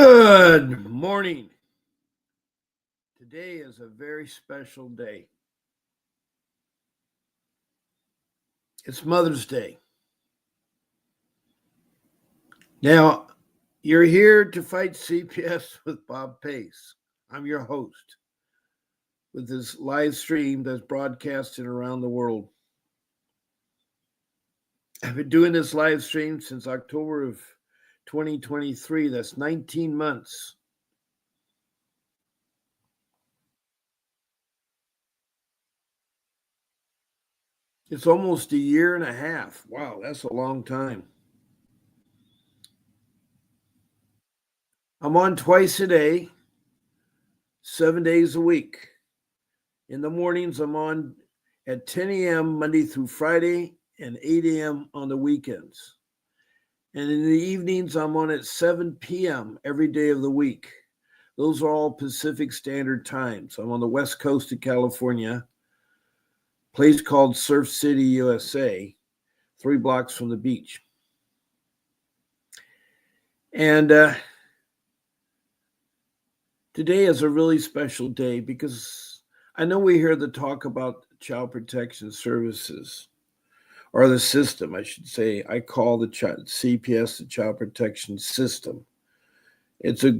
Good morning. Today is a very special day. It's Mother's Day. Now, you're here to fight CPS with Bob Pace. I'm your host with this live stream that's broadcasted around the world. I've been doing this live stream since October of 2023. That's 19 months. It's almost a year and a half. Wow, that's a long time. I'm on twice a day, 7 days a week. In the mornings, I'm on at 10 a.m. Monday through Friday and 8 a.m. on the weekends. And in the evenings, I'm on at 7 p.m. every day of the week. Those are all Pacific Standard Times. I'm on the west coast of California, a place called Surf City, USA, 3 blocks from the beach. And today is a really special day because I know we hear the talk about child protection services, or the system, I should say. I call the CPS the child protection system. It's a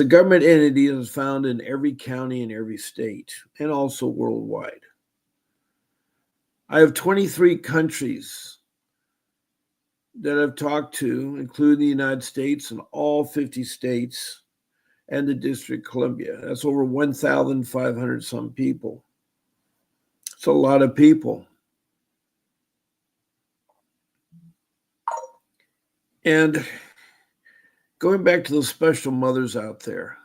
government entity that is found in every county in every state and also worldwide. I have 23 countries that I've talked to, including the United States and all 50 states and the District of Columbia. That's over 1,500 some people. It's a lot of people. And going back to those special mothers out there,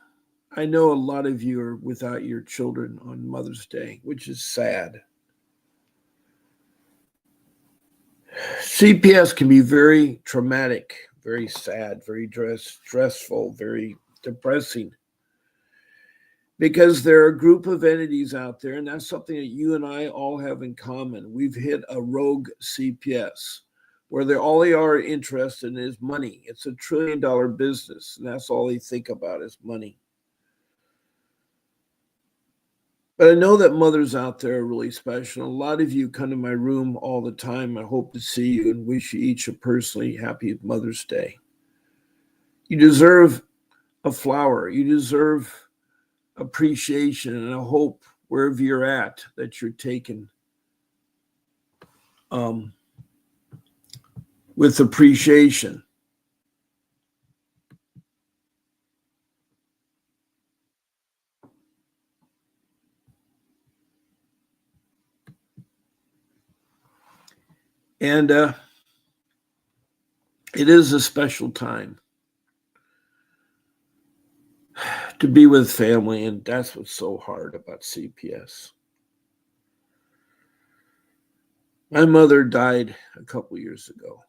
I know a lot of you are without your children on Mother's Day, which is sad. CPS can be very traumatic, very sad, very stressful, very depressing, because there are a group of entities out there, and that's something that you and I all have in common. We've hit a rogue CPS where all they are interested in is money. It's $1 trillion business, and that's all they think about is money. But I know that mothers out there are really special. A lot of you come to my room all the time. I hope to see you and wish you each a personally happy Mother's Day. You deserve a flower. You deserve appreciation and a hope wherever you're at that you're taken with appreciation. And it is a special time to be with family, and that's what's so hard about CPS. My mother died a couple years ago.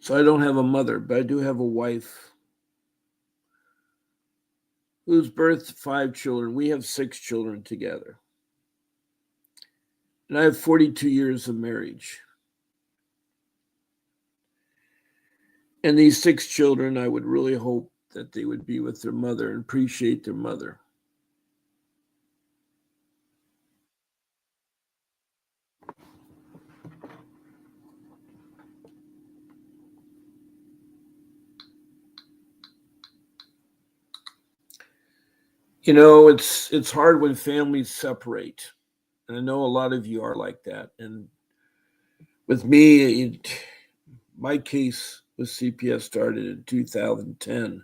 So I don't have a mother, but I do have a wife who's birthed 5 children. We have 6 children together. And I have 42 years of marriage. And these 6 children, I would really hope that they would be with their mother and appreciate their mother. You know, it's hard when families separate. And I know a lot of you are like that. And with me, my case with CPS started in 2010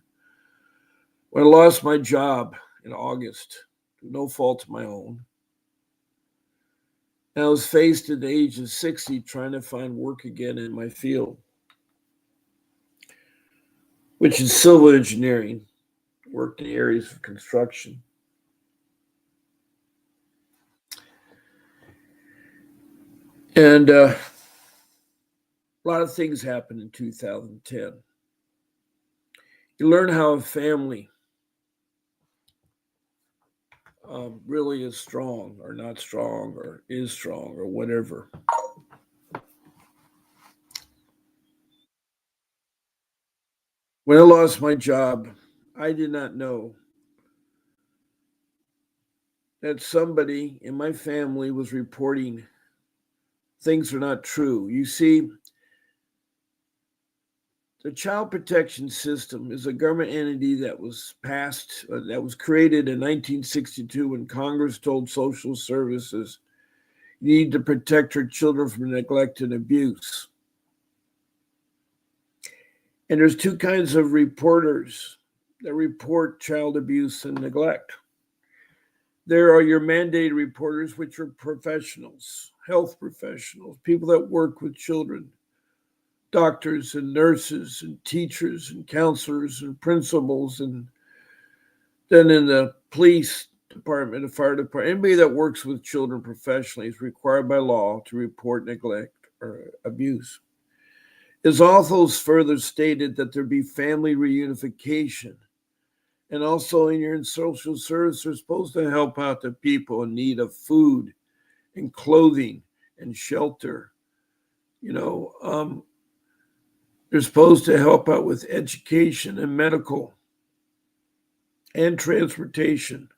when I lost my job in August, no fault of my own. And I was faced at the age of 60 trying to find work again in my field, which is civil engineering, worked in areas of construction. And a lot of things happened in 2010. You learn how a family really is strong or not strong or is strong or whatever. When I lost my job, I did not know that somebody in my family was reporting things are not true. You see, the child protection system is a government entity that was created in 1962 when Congress told social services you need to protect our children from neglect and abuse. And there's two kinds of reporters that report child abuse and neglect. There are your mandated reporters, which are professionals, health professionals, people that work with children, doctors and nurses and teachers and counselors and principals, and then in the police department, the fire department, anybody that works with children professionally is required by law to report neglect or abuse. It's also further stated that there be family reunification. And also in your social service, they're supposed to help out the people in need of food and clothing and shelter. They're supposed to help out with education and medical and transportation.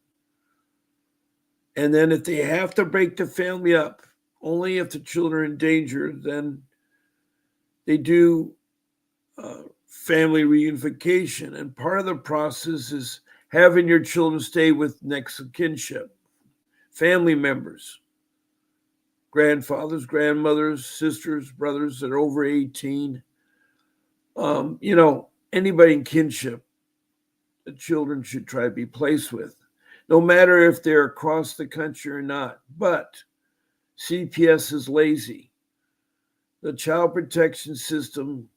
And then if they have to break the family up, only if the children are in danger, then they do family reunification. And part of the process is having your children stay with next of kinship, family members, grandfathers, grandmothers, sisters, brothers that are over 18. Anybody in kinship, the children should try to be placed with, no matter if they're across the country or not. But CPS is lazy. The child protection system,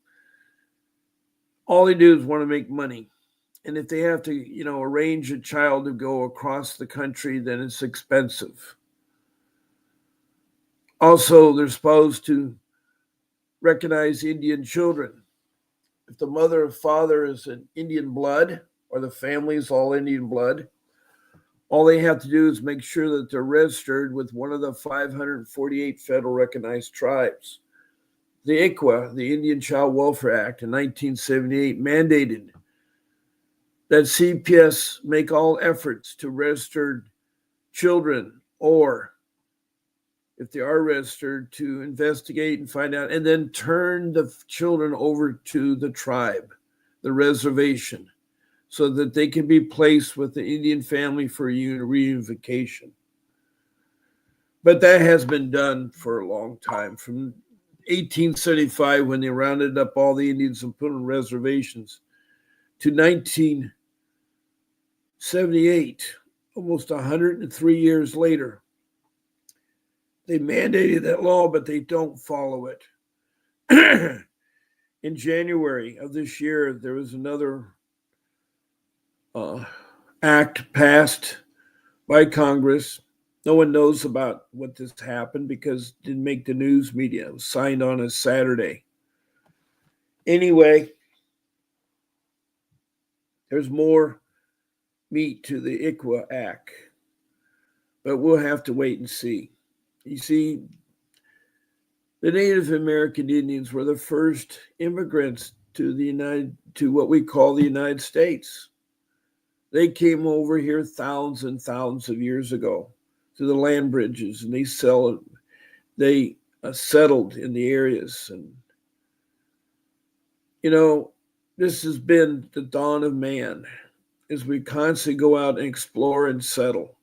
all they do is want to make money. And if they have to, arrange a child to go across the country, then it's expensive. Also, they're supposed to recognize Indian children. If the mother or father is an Indian blood, or the family is all Indian blood, all they have to do is make sure that they're registered with one of the 548 federal recognized tribes. The ICWA, the Indian Child Welfare Act in 1978, mandated that CPS make all efforts to register children, or if they are registered, to investigate and find out, and then turn the children over to the tribe, the reservation, so that they can be placed with the Indian family for reunification. But that has been done for a long time, from 1875 when they rounded up all the Indians and put on reservations to 1978, almost 103 years later. They mandated that law, but they don't follow it. In January of this year, there was another act passed by Congress. No one knows about what this happened because it didn't make the news media. It was signed on a Saturday. Anyway, there's more meat to the ICWA Act, but we'll have to wait and see. You see, the Native American Indians were the first immigrants to what we call the United States. They came over here thousands and thousands of years ago through the land bridges, and they settled in the areas. And this has been the dawn of man, as we constantly go out and explore and settle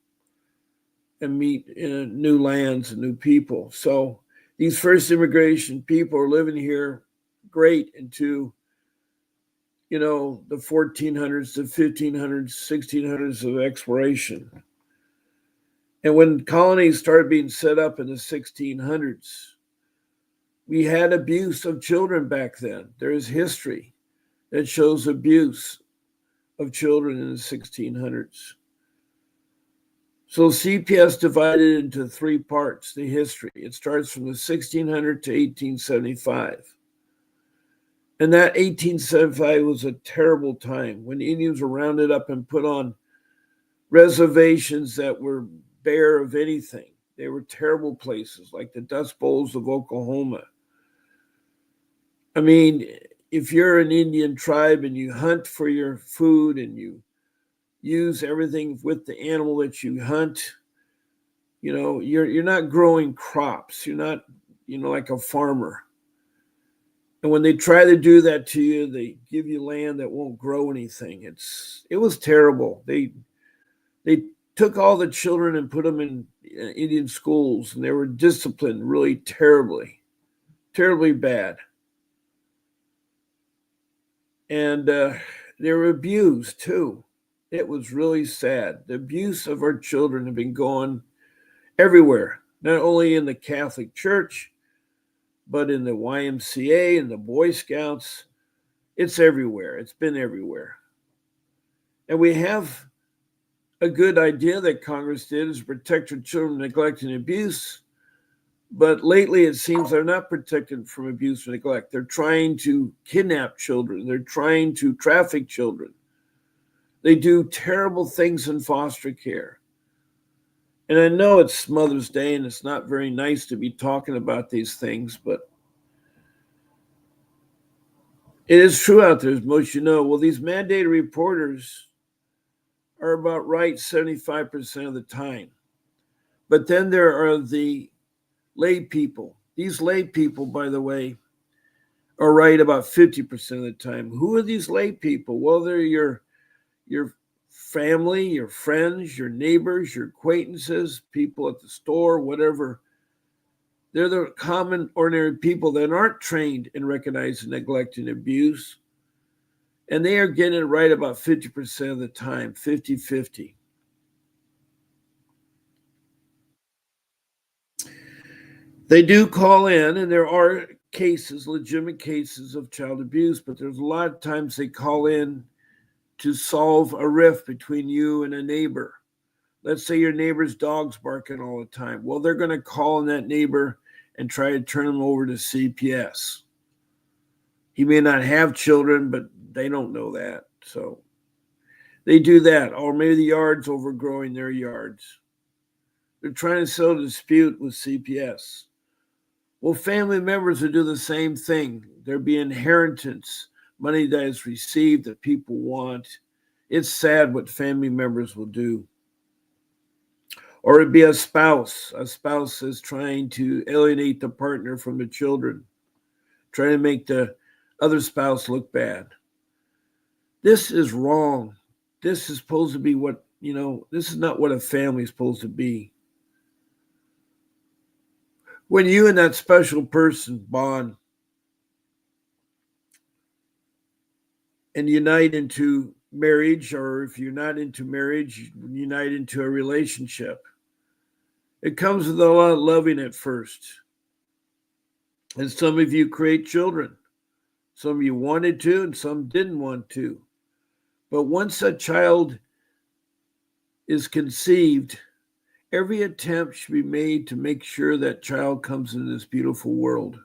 and meet in new lands and new people. So these first immigration people are living here great into, the 1400s, the 1500s, 1600s of exploration. And when colonies started being set up in the 1600s, we had abuse of children back then. There is history that shows abuse of children in the 1600s. So CPS divided into three parts, the history. It starts from the 1600 to 1875. And that 1875 was a terrible time when Indians were rounded up and put on reservations that were bare of anything. They were terrible places like the Dust Bowls of Oklahoma. I mean, if you're an Indian tribe and you hunt for your food and you use everything with the animal that you hunt, you're not growing crops. You're not, like a farmer. And when they try to do that to you, they give you land that won't grow anything. It was terrible. They took all the children and put them in Indian schools, and they were disciplined really terribly, terribly bad. And they were abused too. It was really sad. The abuse of our children have been going everywhere, not only in the Catholic Church, but in the YMCA and the Boy Scouts. It's everywhere. It's been everywhere. And we have a good idea that Congress did is protect our children from neglect and abuse. But lately, it seems they're not protected from abuse or neglect. They're trying to kidnap children. They're trying to traffic children. They do terrible things in foster care. And I know it's Mother's Day and it's not very nice to be talking about these things, but it is true out there, as most you know. Well, these mandated reporters are about right 75% of the time. But then there are the lay people. These lay people, by the way, are right about 50% of the time. Who are these lay people? Well, they're your family, your friends, your neighbors, your acquaintances, people at the store, whatever. They're the common, ordinary people that aren't trained in recognizing neglect and abuse. And they are getting it right about 50% of the time, 50-50. They do call in, and there are cases, legitimate cases of child abuse, but there's a lot of times they call in to solve a rift between you and a neighbor. Let's say your neighbor's dog's barking all the time. Well, they're going to call on that neighbor and try to turn him over to CPS. He may not have children, but they don't know that. So they do that. Or maybe the yard's overgrowing their yards. They're trying to settle a dispute with CPS. Well, family members will do the same thing. There'll be inheritance, money that is received that people want. It's sad what family members will do. Or it'd be a spouse. A spouse is trying to alienate the partner from the children, trying to make the other spouse look bad. This is wrong. This is supposed to be what, this is not what a family is supposed to be. When you and that special person bond and unite into marriage, or if you're not into marriage, unite into a relationship, it comes with a lot of loving at first. And some of you create children. Some of you wanted to, and some didn't want to. But once a child is conceived, every attempt should be made to make sure that child comes into this beautiful world.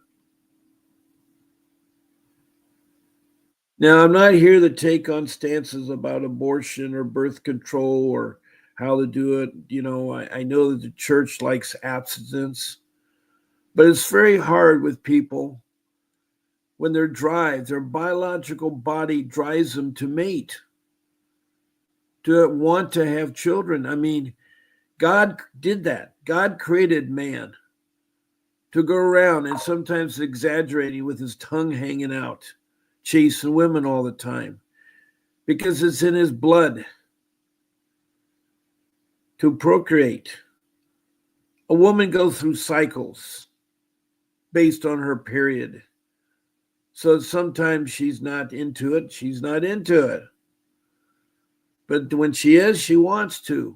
Now, I'm not here to take on stances about abortion or birth control or how to do it. I know that the church likes abstinence, but it's very hard with people when their biological body drives them to mate, to want to have children. I mean, God did that. God created man to go around and sometimes exaggerating with his tongue hanging out, chasing women all the time, because it's in his blood to procreate. A woman goes through cycles based on her period. So sometimes she's not into it. She's not into it. But when she is, she wants to.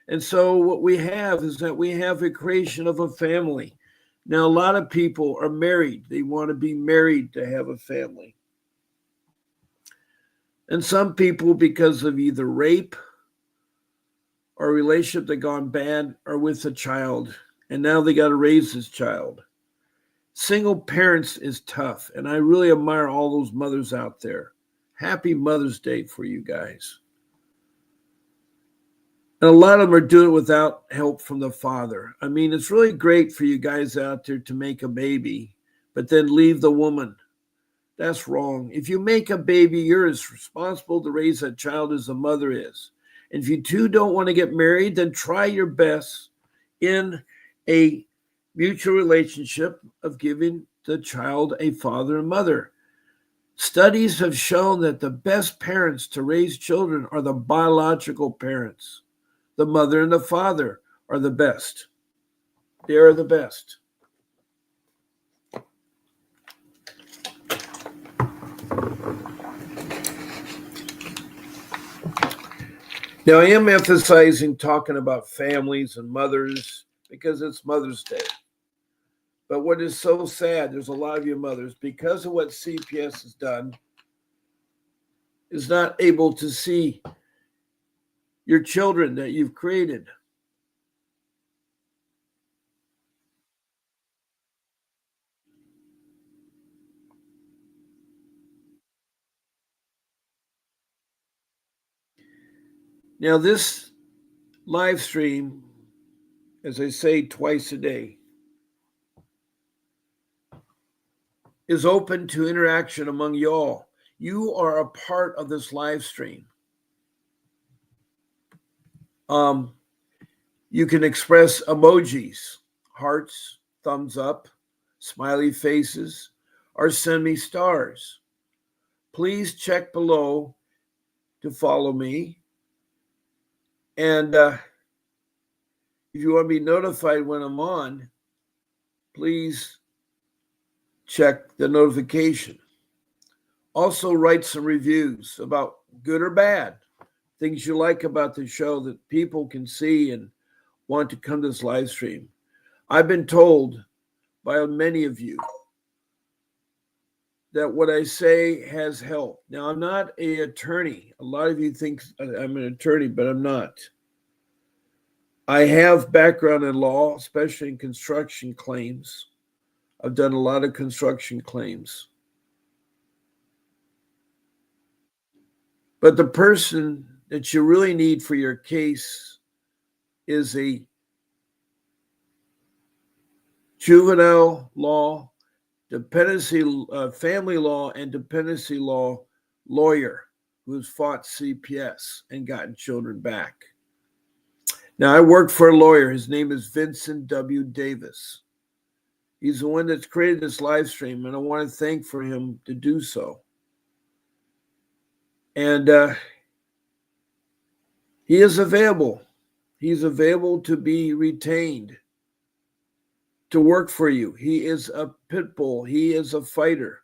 And so what we have is that we have a creation of a family. Now, a lot of people are married. They want to be married to have a family. And some people, because of either rape or a relationship that gone bad, are with a child. And now they got to raise this child. Single parents is tough. And I really admire all those mothers out there. Happy Mother's Day for you guys. And a lot of them are doing it without help from the father. I mean, it's really great for you guys out there to make a baby, but then leave the woman. That's wrong. If you make a baby, you're as responsible to raise that child as the mother is. And if you two don't want to get married, then try your best in a mutual relationship of giving the child a father and mother. Studies have shown that the best parents to raise children are the biological parents. The mother and the father are the best. They are the best. Now, I am emphasizing talking about families and mothers because it's Mother's Day. But what is so sad, there's a lot of you mothers, because of what CPS has done, is not able to see your children that you've created. Now, this live stream, as I say twice a day, is open to interaction among y'all. You are a part of this live stream. You can express emojis, hearts, thumbs up, smiley faces, or send me stars. Please check below to follow me. And if you want to be notified when I'm on, please check the notification. Also, write some reviews about good or bad, things you like about the show that people can see and want to come to this live stream. I've been told by many of you that what I say has helped. Now, I'm not an attorney. A lot of you think I'm an attorney, but I'm not. I have background in law, especially in construction claims. I've done a lot of construction claims. But the person that you really need for your case is a juvenile law, dependency, family law, and dependency law lawyer who's fought CPS and gotten children back. Now, I work for a lawyer. His name is Vincent W. Davis. He's the one that's created this live stream, and I want to thank for him to do so. And he is available. He's available to be retained, to work for you. He is a pit bull. He is a fighter.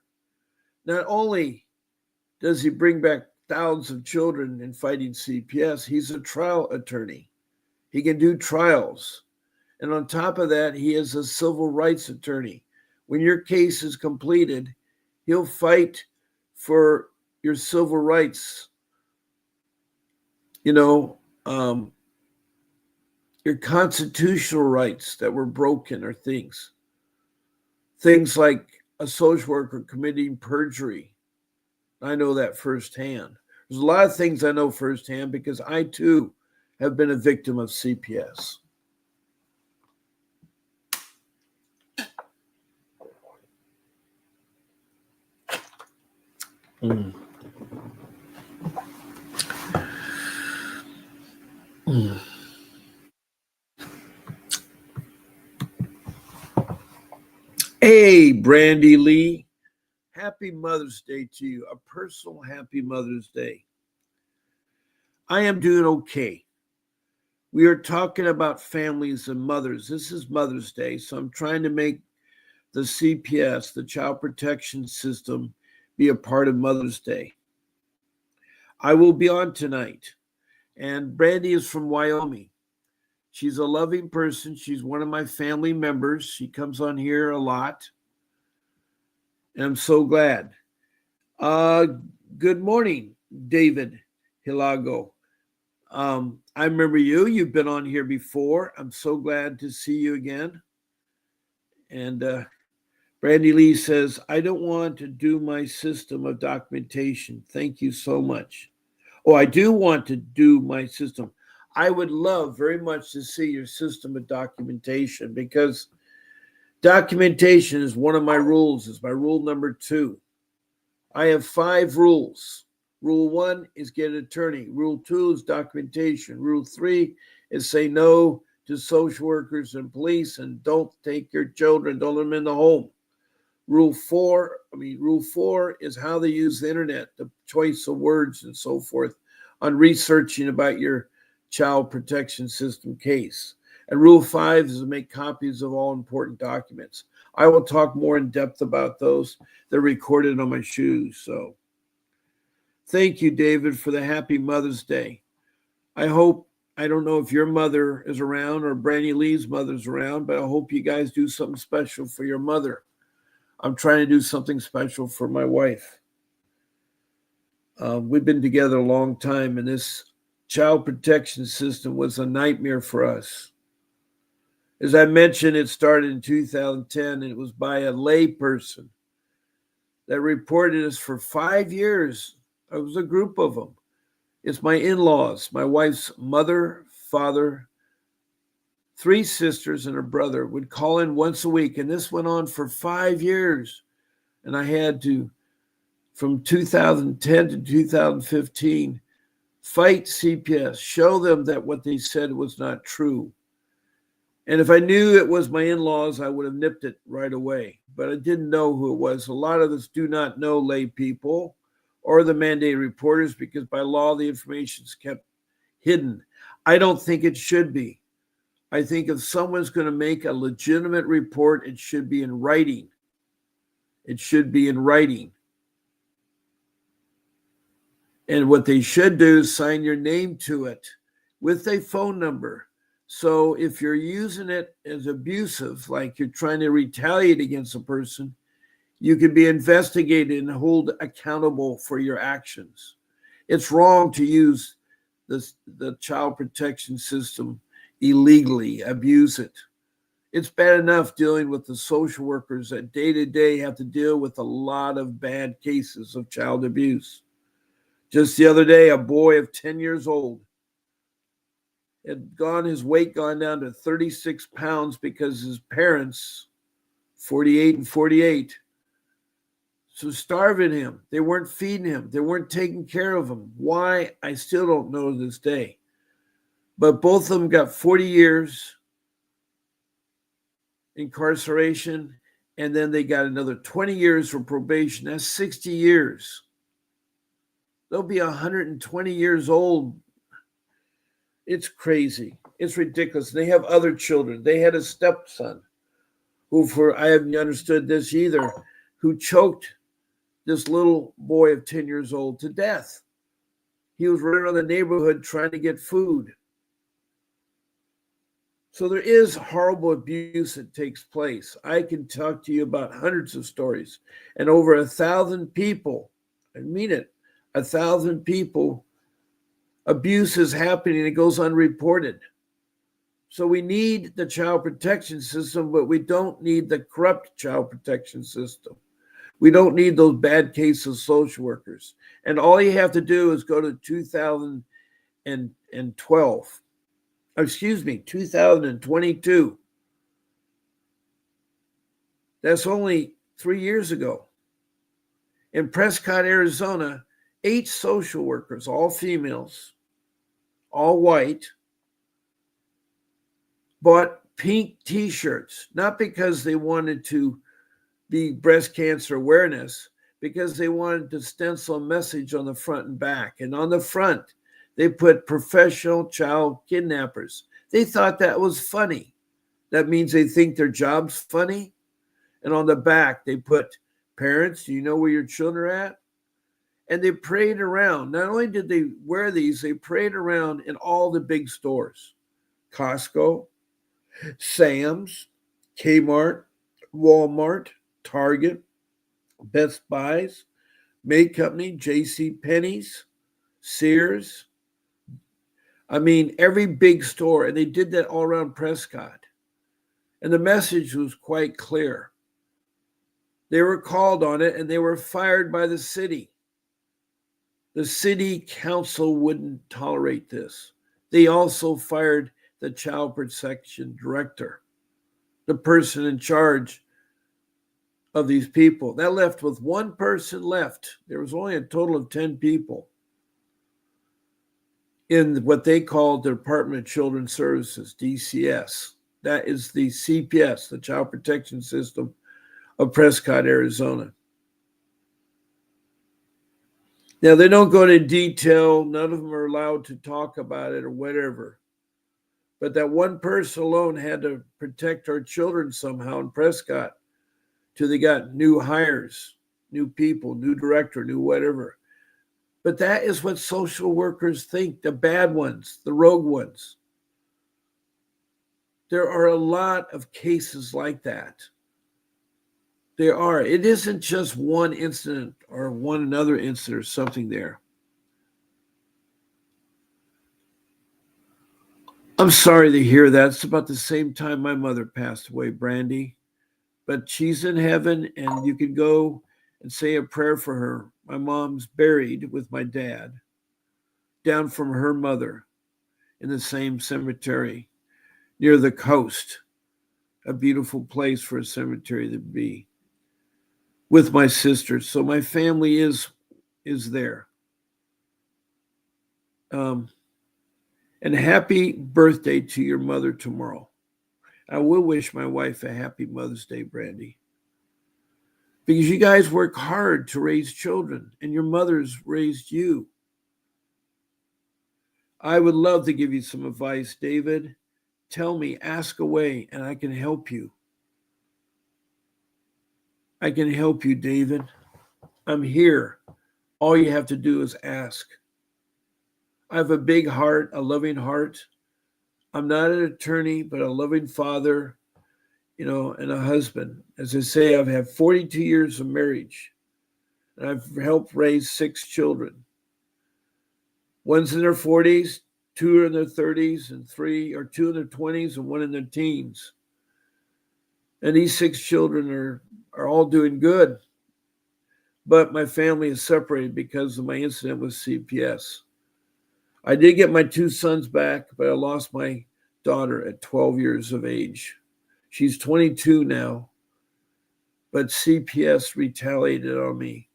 Not only does he bring back thousands of children in fighting CPS, he's a trial attorney. He can do trials. And on top of that, he is a civil rights attorney. When your case is completed, he'll fight for your civil rights, your constitutional rights that were broken, or things like a social worker committing perjury. I know that firsthand. There's a lot of things I know firsthand because I too have been a victim of CPS. Mm. Mm. Hey, Brandy Lee. Happy Mother's Day to you. A personal happy Mother's Day. I am doing okay. We are talking about families and mothers. This is Mother's Day, so I'm trying to make the CPS, the Child Protection System, be a part of Mother's Day. I will be on tonight. And Brandy is from Wyoming. She's a loving person. She's one of my family members. She comes on here a lot. And I'm so glad. Good morning, David Hilago. I remember you. You've been on here before. I'm so glad to see you again. And Brandy Lee says, I don't want to do my system of documentation. Thank you so much. Oh, I do want to do my system. I would love very much to see your system of documentation, because documentation is one of my rules. It's my rule number 2. I have 5 rules. Rule 1 is get an attorney. Rule 2 is documentation. Rule 3 is say no to social workers and police and don't take your children, don't let them in the home. Rule 4 is how they use the internet, the choice of words and so forth on researching about your child protection system case. And rule 5 is to make copies of all important documents. I will talk more in depth about those. They're recorded on my shoes. So thank you, David, for the happy Mother's Day. I don't know if your mother is around or Brandy Lee's mother's around, but I hope you guys do something special for your mother. I'm trying to do something special for my wife. We've been together a long time, and this child protection system was a nightmare for us. As I mentioned, it started in 2010, and it was by a lay person that reported us for 5 years. It was a group of them. It's my in-laws, my wife's mother, father, 3 sisters, and a brother would call in once a week, and this went on for 5 years. And I had to, from 2010 to 2015, fight CPS, show them that what they said was not true. And if I knew it was my in-laws, I would have nipped it right away. But I didn't know who it was. A lot of us do not know lay people or the mandated reporters because by law, the information is kept hidden. I don't think it should be. I think if someone's going to make a legitimate report, it should be in writing. It should be in writing. And what they should do is sign your name to it with a phone number. So if you're using it as abusive, like you're trying to retaliate against a person, you can be investigated and held accountable for your actions. It's wrong to use the child protection system illegally, abuse it. It's bad enough dealing with the social workers that day to day have to deal with a lot of bad cases of child abuse. Just the other day, a boy of 10 years old his weight gone down to 36 pounds because his parents, 48 and 48, so starving him. They weren't feeding him. They weren't taking care of him. Why? I still don't know to this day. But both of them got 40 years incarceration, and then they got another 20 years for probation. That's 60 years. They'll be 120 years old. It's crazy. It's ridiculous. They have other children. They had a stepson who, I haven't understood this either, who choked this little boy of 10 years old to death. He was running around the neighborhood trying to get food. So there is horrible abuse that takes place. I can talk to you about hundreds of stories, and over 1,000 people, I mean it, 1,000 people, abuse is happening. It goes unreported. So we need the child protection system, but we don't need the corrupt child protection system. We don't need those bad cases social workers. And all you have to do is go to 2022. That's only 3 years ago. In Prescott, Arizona, 8 social workers, all females, all white, bought pink t-shirts, not because they wanted to be breast cancer awareness, because they wanted to stencil a message on the front and back. And on the front, they put professional child kidnappers. They thought that was funny. That means they think their job's funny. And on the back, they put, parents, do you know where your children are at? And they paraded around. Not only did they wear these, they paraded around in all the big stores. Costco, Sam's, Kmart, Walmart, Target, Best Buys, May Company, J.C. Penney's, Sears. I mean, every big store. And they did that all around Prescott. And the message was quite clear. They were called on it and they were fired by the city. The city council wouldn't tolerate this. They also fired the child protection director, the person in charge of these people. That left with one person left. There was only a total of 10 people in what they call the Department of Children's Services, DCS. That is the CPS, the Child Protection System of Prescott, Arizona. Now, they don't go into detail. None of them are allowed to talk about it or whatever. But that one person alone had to protect our children somehow in Prescott till they got new hires, new people, new director, new whatever. But that is what social workers think, the bad ones, the rogue ones. There are a lot of cases like that. There are. It isn't just one incident or one another incident or something there. I'm sorry to hear that. It's about the same time my mother passed away, Brandy. But she's in heaven, and you can go and say a prayer for her. My mom's buried with my dad down from her mother in the same cemetery near the coast. A beautiful place for a cemetery to be with my sister. So my family is there. And happy birthday to your mother tomorrow. I will wish my wife a happy Mother's Day, Brandy. Because you guys work hard to raise children, and your mother's raised you. I would love to give you some advice, David. Tell me, ask away, and I can help you. I can help you, David. I'm here. All you have to do is ask. I have a big heart, a loving heart. I'm not an attorney, but a loving father, and a husband. As I say, I've had 42 years of marriage, and I've helped raise 6 children. One's in their 40s, 2 are in their 30s, and 2 in their 20s, and 1 in their teens. And these 6 children are all doing good. But my family is separated because of my incident with CPS. I did get my 2 sons back, but I lost my daughter at 12 years of age. She's 22 now, but CPS retaliated on me.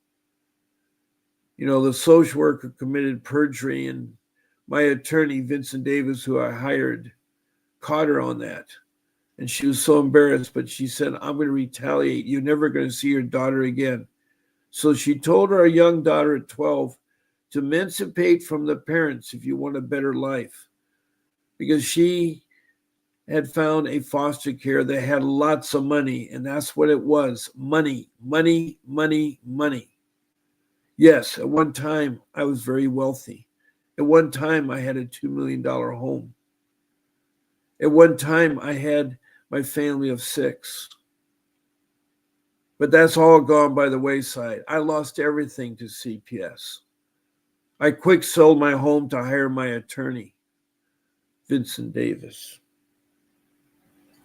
The social worker committed perjury, and my attorney, Vincent Davis, who I hired, caught her on that. And she was so embarrassed, but she said, I'm going to retaliate. You're never going to see your daughter again. So she told our young daughter at 12 to emancipate from the parents if you want a better life. Because she had found a foster care that had lots of money, and that's what it was. Money, money, money, money. Yes, at one time, I was very wealthy. At one time, I had a $2 million home. At one time, I had my family of 6. But that's all gone by the wayside. I lost everything to CPS. I quick sold my home to hire my attorney, Vincent Davis.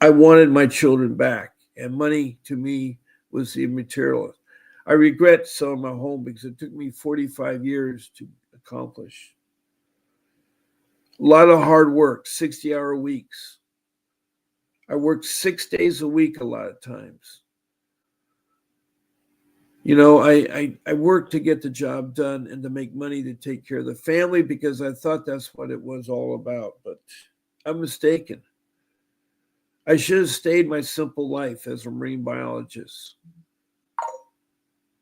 I wanted my children back, and money to me was the immaterial. I regret selling my home because it took me 45 years to accomplish. A lot of hard work, 60-hour weeks. I worked 6 days a week a lot of times. I worked to get the job done and to make money to take care of the family because I thought that's what it was all about. But I'm mistaken. I should have stayed my simple life as a marine biologist.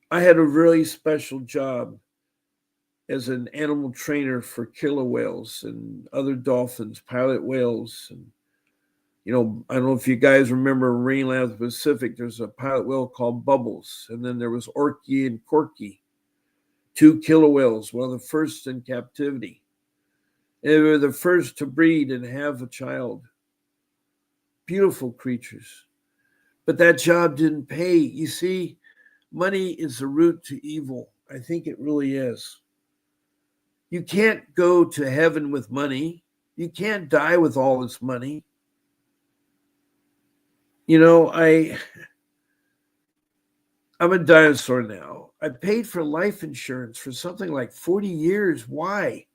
I had a really special job as an animal trainer for killer whales and other dolphins, pilot whales. And, I don't know if you guys remember Marine Land of the Pacific, there's a pilot whale called Bubbles. And then there was Orky and Corky, 2 killer whales, one of the first in captivity. And they were the first to breed and have a child. Beautiful creatures. But that job didn't pay. You see, money is the root to evil. I think it really is. You can't go to heaven with money. You can't die with all this money. I'm a dinosaur now. I paid for life insurance for something like 40 years. Why?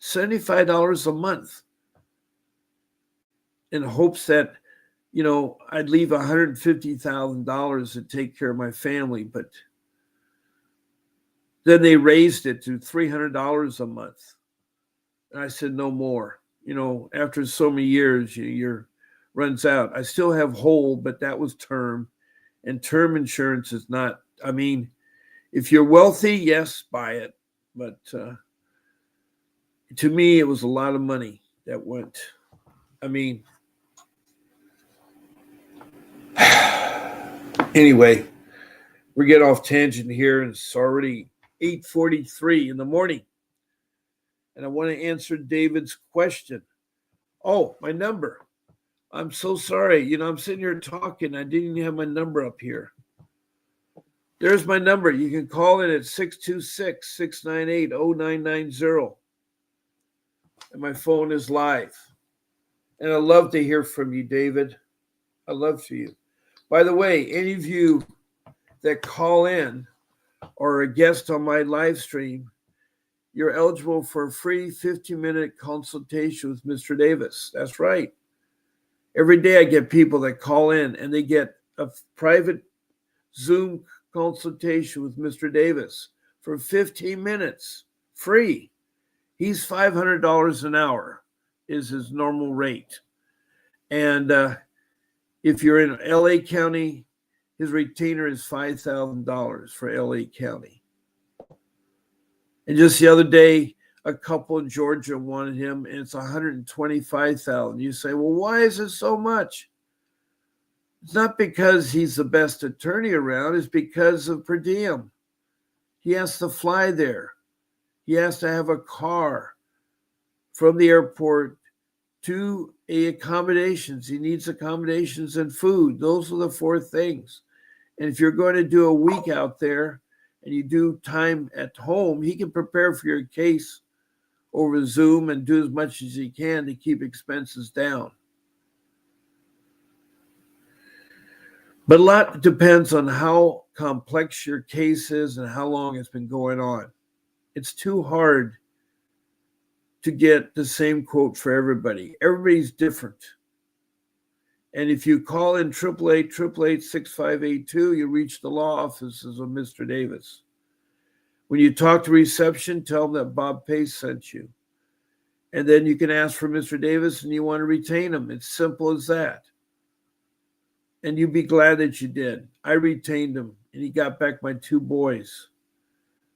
$75 a month in hopes that, I'd leave $150,000 to take care of my family, but then they raised it to $300 a month. And I said, no more. After so many years, your runs out. I still have whole, but that was term. And term insurance is not, if you're wealthy, yes, buy it. But to me, it was a lot of money that went. Anyway, we're getting off tangent here, and it's already 8:43 in the morning. And I want to answer David's question. Oh, my number. I'm so sorry. I'm sitting here talking. I didn't even have my number up here. There's my number. You can call it at 626-698-0990. And my phone is live. And I love to hear from you, David. I love to you. By the way, any of you that call in or a guest on my live stream, you're eligible for a free 15-minute consultation with Mr. Davis. That's right. Every day I get people that call in and they get a private Zoom consultation with Mr. Davis for 15 minutes, free. He's $500 an hour is his normal rate. And if you're in LA County, his retainer is $5,000 for LA County. And just the other day, a couple in Georgia wanted him, and it's $125,000. You say, well, why is it so much? It's not because he's the best attorney around. It's because of per diem. He has to fly there. He has to have a car from the airport to accommodations. He needs accommodations and food. Those are the four things. And if you're going to do a week out there and you do time at home, he can prepare for your case over Zoom and do as much as he can to keep expenses down. But a lot depends on how complex your case is and how long it's been going on. It's too hard to get the same quote for everybody. Everybody's different. And if you call in 888-888-6582, you reach the law offices of Mr. Davis. When you talk to reception, tell them that Bob Pace sent you. And then you can ask for Mr. Davis and you want to retain him. It's simple as that. And you'd be glad that you did. I retained him and he got back my two boys.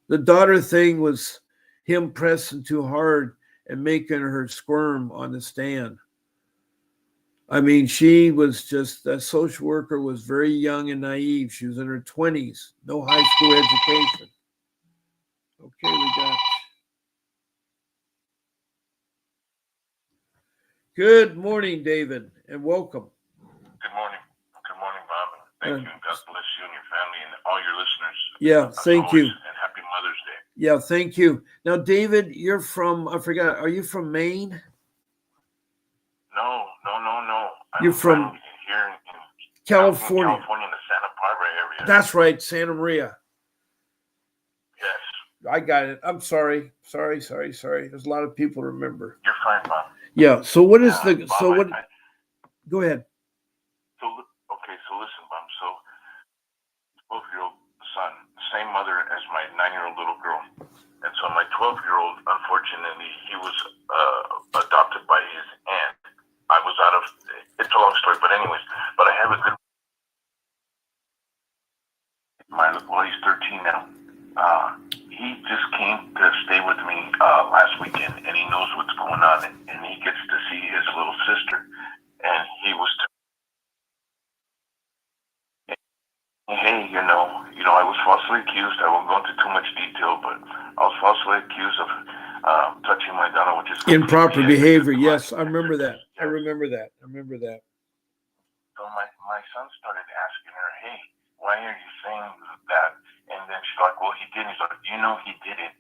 The daughter thing was him pressing too hard and making her squirm on the stand. She was just, that social worker was very young and naive. She was in her 20s, no high school education. Okay, we got. Good morning, David, and welcome. Good morning. Good morning, Bob. Thank you. God bless you and your family and all your listeners. Yeah, thank you. And happy Mother's Day. Yeah, thank you. Now, David, you're from, I forgot, are you from Maine? No. You're from here in California. California, in the Santa Barbara area. That's right, Santa Maria. Yes. I got it. I'm sorry. Sorry. There's a lot of people to remember. You're fine, Bob. Yeah. So what is Bob, go ahead. So listen, Bob. So 12-year-old son, same mother as my 9-year-old little girl. And so my 12-year-old, unfortunately, he was adopted by his aunt. I was out of, it's a long story, but anyways, but I have a good, he's 13 now. He just came to stay with me last weekend, and he knows what's going on, and he gets to see his little sister, and he was hey, I was falsely accused. I won't go into too much detail, but I was falsely accused of touching my daughter, which is improper behavior. Yes, I remember that. I remember that. So my son started asking her, hey, why are you saying that? And then she's like, well, he did. He's like, he did it.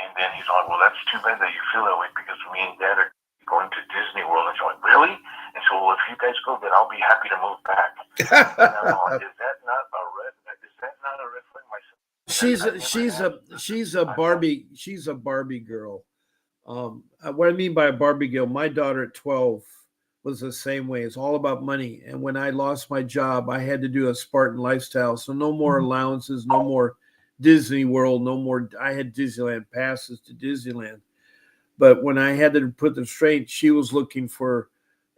And then he's like, well, that's too bad that you feel that way because me and Dad are going to Disney World. And she's like, really? And so, well, if you guys go, then I'll be happy to move back. And I'm like, is that not a red flag? My son, she's a Barbie girl. What I mean by a Barbie girl, my daughter at 12 was the same way. It's all about money. And when I lost my job, I had to do a Spartan lifestyle. So no more allowances, no more Disney World, no more. I had Disneyland passes to Disneyland. But when I had to put the straight, she was looking for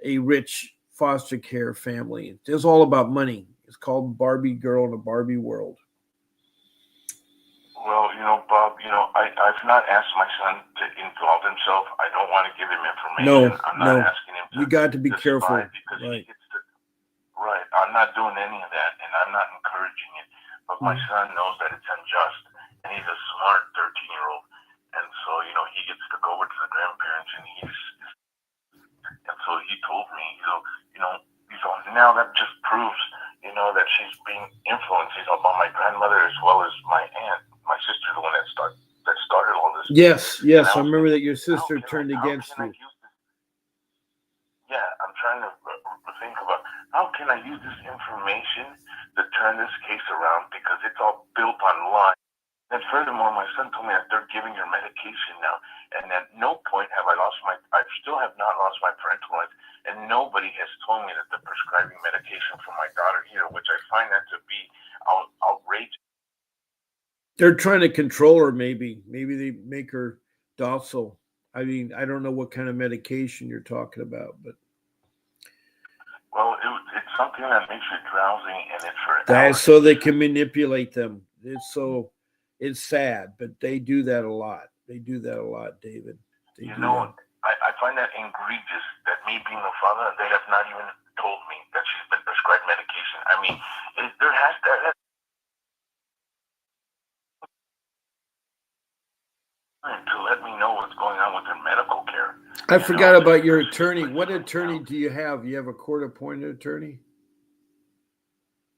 a rich foster care family. It's all about money. It's called Barbie Girl in a Barbie World. Well, Bob, I've not asked my son to involve himself. I don't want to give him information. I'm not asking him to. You got to be careful. Because right. He gets to. Right. I'm not doing any of that, and I'm not encouraging it. But my son knows that it's unjust, and he's a smart 13-year-old, and so he gets to go over to the grandparents, and so he told me, now that just proves, that she's being influenced, by my grandmother as well as my aunt. My sister, the one that started all this. Yes. I remember that your sister turned against you. Yeah, I'm trying to think about how can I use this information to turn this case around, because it's all built on lies. And furthermore, my son told me that they're giving her medication now, and at no point have I still have not lost my parental rights, and nobody has told me that they're prescribing medication for my daughter either, which I find that to be outrageous. They're trying to control her, maybe. Maybe they make her docile. I mean, I don't know what kind of medication you're talking about, but. Well, it's something that makes you drowsy, and it's for hours. So they can manipulate them. It's sad, but they do that a lot. David. I find that egregious that me being a father, they have not even told me that she's been prescribed medication. I mean, there has to let me know what's going on with her medical care. I forgot about your attorney. What attorney do you have? You have a court-appointed attorney?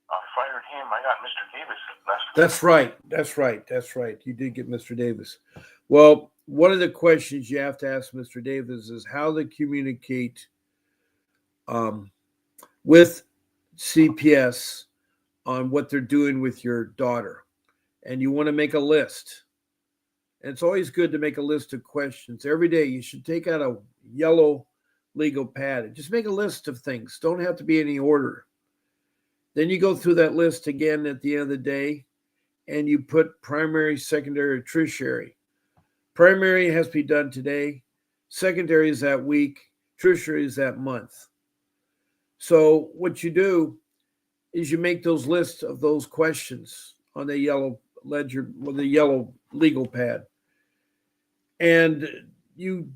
I fired him. I got Mr. Davis last week. That's right. You did get Mr. Davis. Well, one of the questions you have to ask Mr. Davis is how they communicate with CPS on what they're doing with your daughter. And you want to make a list. And it's always good to make a list of questions. Every day you should take out a yellow legal pad and just make a list of things. Don't have to be in any order. Then you go through that list again at the end of the day, and you put primary, secondary, or tertiary. Primary has to be done today. Secondary is that week. Tertiary is that month. So what you do is you make those lists of those questions on the yellow ledger with the yellow legal pad. And you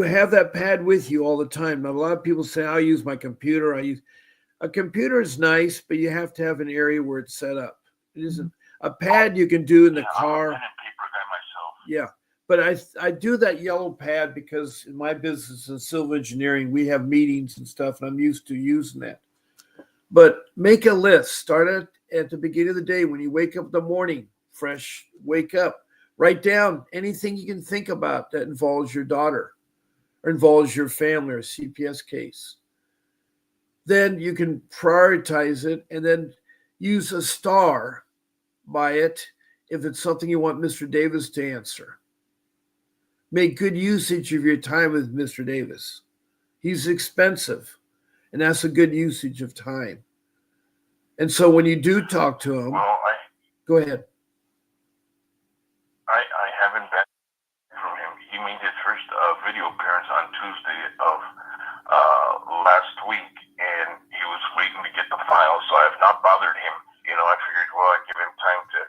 have that pad with you all the time. Now, a lot of people say, I'll use my computer. A computer is nice, but you have to have an area where it's set up. It isn't a pad you can do in the car. I'm a pen and paper guy myself. Yeah. But I do that yellow pad because in my business in civil engineering, we have meetings and stuff, and I'm used to using that. But make a list. Start at the beginning of the day when you wake up in the morning, fresh, wake up. Write down anything you can think about that involves your daughter or involves your family or a CPS case. Then you can prioritize it and then use a star by it if it's something you want Mr. Davis to answer. Make good usage of your time with Mr. Davis. He's expensive, and that's a good usage of time. And so when you do talk to him, go ahead. I haven't been from him. He made his first video appearance on Tuesday of last week, and he was waiting to get the file, so I have not bothered him. I figured, I'd give him time to.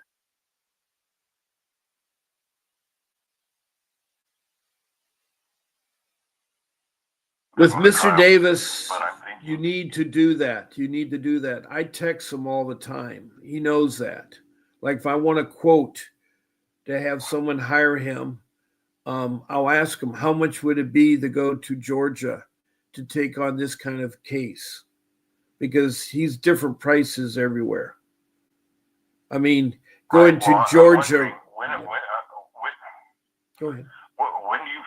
With Mr. Davis, you need to do that. I text him all the time. He knows that. Like if I want a quote to have someone hire him, I'll ask him, how much would it be to go to Georgia to take on this kind of case? Because he's different prices everywhere. I mean, going to Georgia. Go ahead. When do you,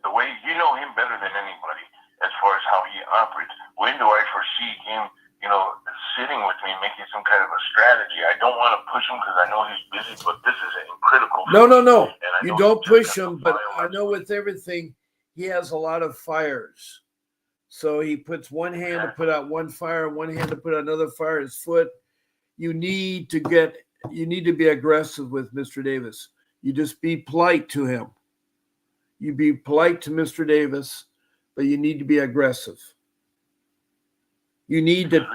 the way you know him better than anybody, as far as how he operates, when do I foresee him, sitting with me, making some kind of a strategy? I don't want to push him because I know he's busy, but this is critical. No. You don't push him, but I know with everything, he has a lot of fires. So he puts one hand to put out one fire, one hand to put out another fire, his foot. You need to be aggressive with Mr. Davis. You just be polite to him. You be polite to Mr. Davis, but you need to be aggressive. You need to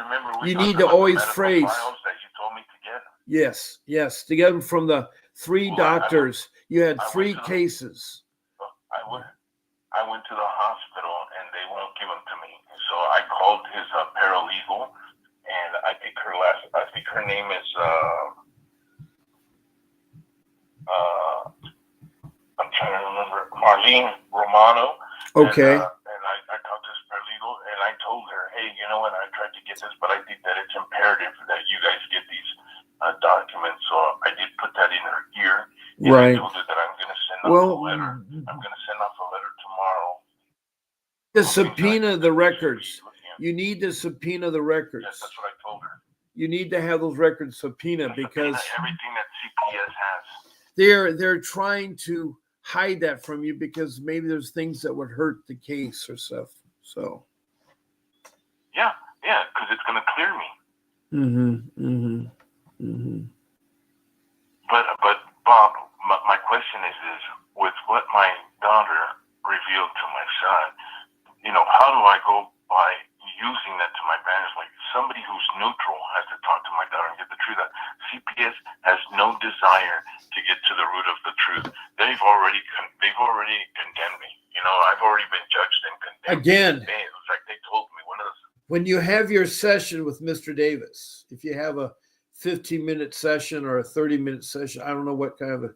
always phrase. Files that you told me to get. Yes, to get them from the 3 doctors. You had 3 cases. I went to the hospital and they won't give them to me. So I called his paralegal, and I think her name is I'm trying to remember, Marlene Romano. Okay. And I talked to his paralegal, and I told her, hey, you know what? I tried to get this, but I think that it's imperative that you guys get these documents. So I did put that in her ear. And Right. I told her that I'm going to send off a letter. I'm going to send off a letter tomorrow. The subpoena the records. You need to subpoena the records. Yes, that's what I told her. You need to have those records subpoena because everything that CPS has. They're trying to hide that from you because maybe there's things that would hurt the case or stuff. So yeah, because it's going to clear me. But Bob, my question is with what my daughter revealed to my son, how do I go by using that to my advantage? Like somebody who's neutral has to talk to my daughter and get the truth out. CPS has no desire to get to the root of the truth. They've already condemned me. I've already been judged and condemned. Again, it was like they told me when you have your session with Mr. Davis, if you have a 15-minute session or a 30-minute session, I don't know what kind of a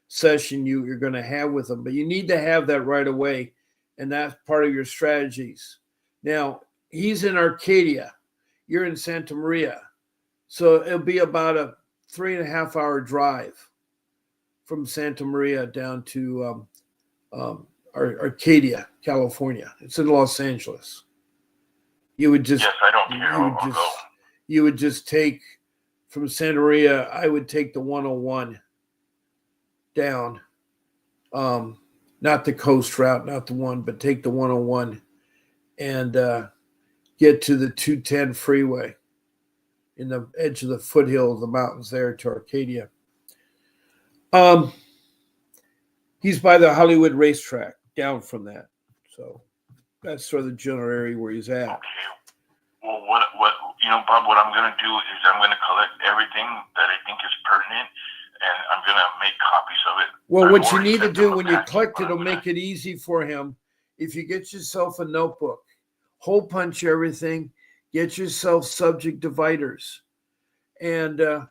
session you're going to have with him, but you need to have that right away, and that's part of your strategies. Now, he's in Arcadia. You're in Santa Maria. So it'll be about a 3.5-hour drive from Santa Maria down to Arcadia, California. It's in Los Angeles. You would just yes, I don't care. You would just take from Santa Maria. I would take the 101 down, not the coast route, not the one, but take the 101 and get to the 210 freeway in the edge of the foothill of the mountains there to Arcadia. He's by the Hollywood racetrack down from that. So that's sort of the general area where he's at. Okay. Well, Bob, what I'm going to do is I'm going to collect everything that I think is pertinent, and I'm going to make copies of it. Well, what you need to do when you collect it, it'll make it easy for him. If you get yourself a notebook, hole punch everything, get yourself subject dividers, and put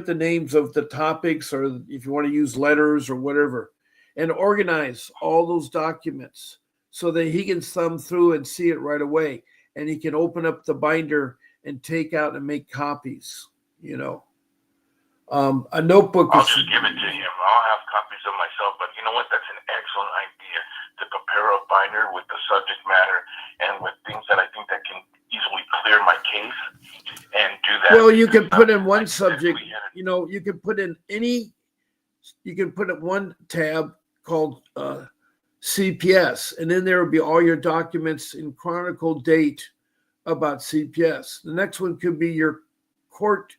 the names of the topics, or if you want to use letters or whatever, and organize all those documents so that he can thumb through and see it right away, and he can open up the binder and take out and make copies. A notebook. I'll just give it to him. I'll have copies of myself, but you know what? That's an excellent idea to prepare a binder with the subject matter and with things that I think that can easily clear my case and do that. Well, you can put in one subject, you can put in one tab called CPS, and then there will be all your documents in chronicle date about CPS. The next one could be your court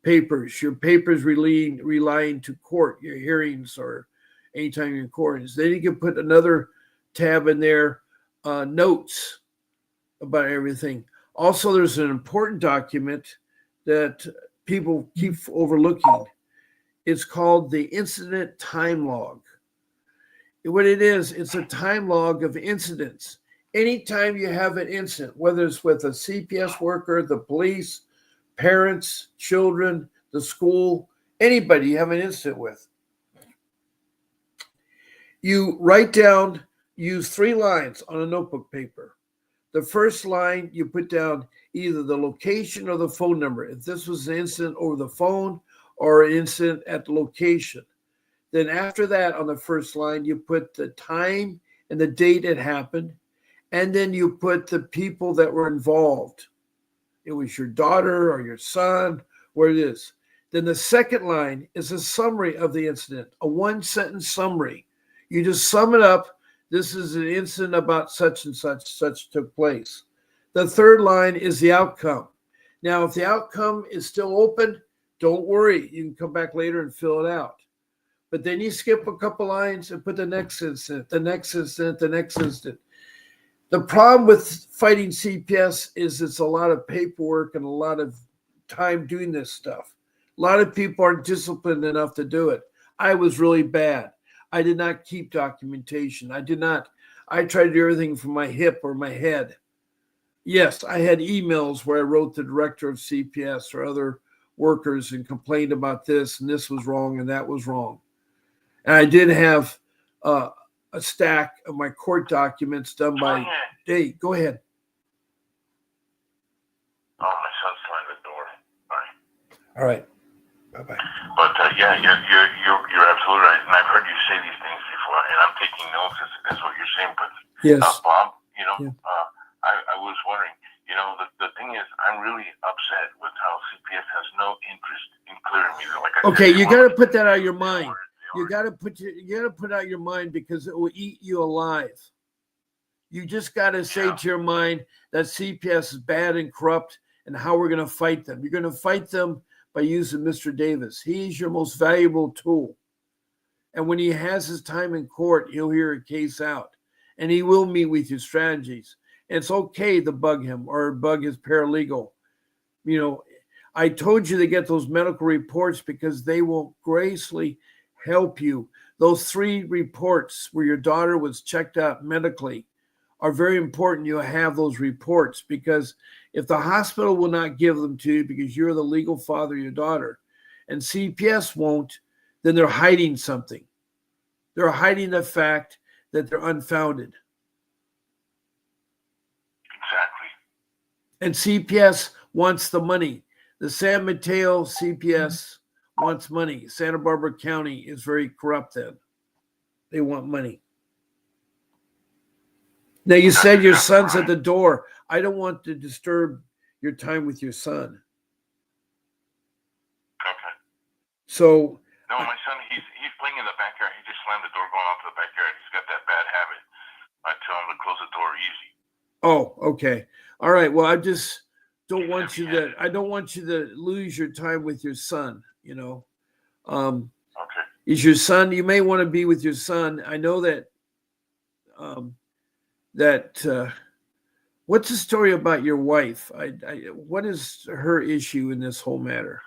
papers, your papers relating to court, your hearings, or anytime you're in court. Then you can put another tab in there, notes about everything. Also, there's an important document that people keep overlooking. It's called the incident time log. What it is, it's a time log of incidents. Anytime you have an incident, whether it's with a CPS worker, the police, parents, children, the school, anybody you have an incident with, you write down, use 3 lines on a notebook paper. The first line, you put down either the location or the phone number. If this was an incident over the phone or an incident at the location. Then after that, on the first line, you put the time and the date it happened. And then you put the people that were involved. It was your daughter or your son, where it is. Then the second line is a summary of the incident, a 1-sentence summary. You just sum it up. This is an incident about such and such took place. The third line is the outcome. Now, if the outcome is still open, don't worry. You can come back later and fill it out. But then you skip a couple lines and put the next incident, the next incident, the next incident. The problem with fighting CPS is it's a lot of paperwork and a lot of time doing this stuff. A lot of people aren't disciplined enough to do it. I was really bad. I did not keep documentation. I tried to do everything from my hip or my head. Yes, I had emails where I wrote the director of CPS or other workers and complained about this and this was wrong and that was wrong. And I did have a stack of my court documents done by Dave. Go ahead. Oh, my son's trying the door. Sorry. All right. Bye-bye. But yeah, you're absolutely right. And I've heard you say these things before, and I'm taking notes as what you're saying. But yes, Bob, I was wondering, the thing is, I'm really upset with how CPS has no interest in clearing me. Like okay, you got to put that out of your mind. You got to put out your mind because it will eat you alive. You just got to say to your mind that CPS is bad and corrupt and how we're going to fight them. You're going to fight them by using Mr. Davis. He's your most valuable tool. And when he has his time in court, he'll hear a case out and he will meet with your strategies. And it's okay to bug him or bug his paralegal. I told you to get those medical reports because they will gracefully help you. Those 3 reports where your daughter was checked out medically are very important. You have those reports because if the hospital will not give them to you because you're the legal father of your daughter and CPS won't, then they're hiding something. They're hiding the fact that they're unfounded. Exactly. And CPS wants the money. The San Mateo CPS wants money. Santa Barbara County is very corrupt then. They want money. Now, you said your son's at the door. I don't want to disturb your time with your son. Okay. So. No, my son, he's playing in the backyard. He just slammed the door going out to the backyard. He's got that bad habit. I tell him to close the door easy. Oh, okay. All right. Well, I just don't want you to lose your time with your son, Okay. Is your son, you may want to be with your son. I know that what's the story about your wife? What is her issue in this whole matter?